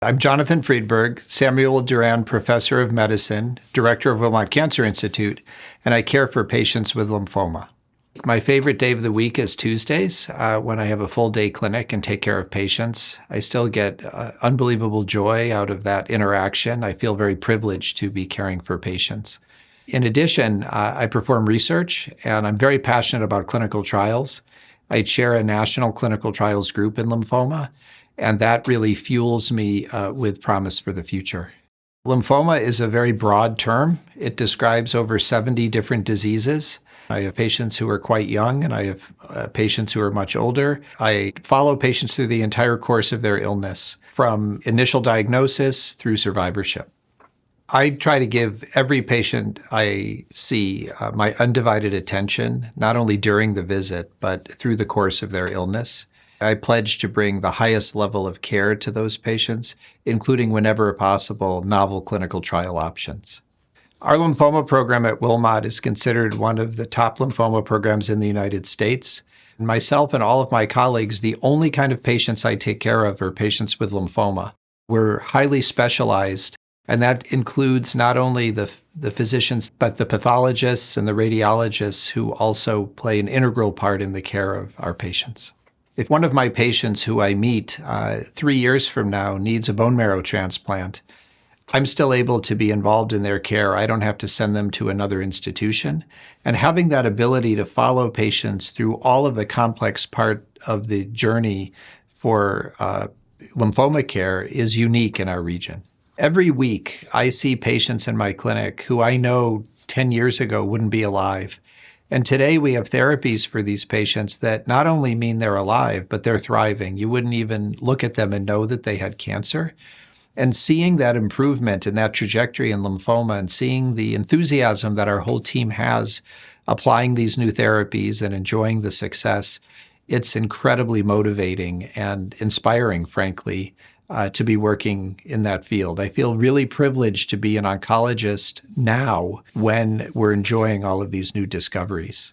I'm Jonathan Friedberg, Samuel Duran Professor of Medicine, Director of Wilmot Cancer Institute, and I care for patients with lymphoma. My favorite day of the week is Tuesdays, when I have a full-day clinic and take care of patients. I still get unbelievable joy out of that interaction. I feel very privileged to be caring for patients. In addition, I perform research, and I'm very passionate about clinical trials. I chair a national clinical trials group in lymphoma, and that really fuels me with promise for the future. Lymphoma is a very broad term. It describes over 70 different diseases. I have patients who are quite young, and I have patients who are much older. I follow patients through the entire course of their illness, from initial diagnosis through survivorship. I try to give every patient I see my undivided attention, not only during the visit, but through the course of their illness. I pledge to bring the highest level of care to those patients, including, whenever possible, novel clinical trial options. Our lymphoma program at Wilmot is considered one of the top lymphoma programs in the United States. Myself and all of my colleagues, the only kind of patients I take care of are patients with lymphoma. We're highly specialized, and that includes not only the physicians, but the pathologists and the radiologists who also play an integral part in the care of our patients. If one of my patients who I meet 3 years from now needs a bone marrow transplant, I'm still able to be involved in their care. I don't have to send them to another institution. And having that ability to follow patients through all of the complex part of the journey for lymphoma care is unique in our region. Every week, I see patients in my clinic who I know 10 years ago wouldn't be alive. And today we have therapies for these patients that not only mean they're alive, but they're thriving. You wouldn't even look at them and know that they had cancer. And seeing that improvement and that trajectory in lymphoma, and seeing the enthusiasm that our whole team has applying these new therapies and enjoying the success, it's incredibly motivating and inspiring, frankly, to be working in that field. I feel really privileged to be an oncologist now when we're enjoying all of these new discoveries.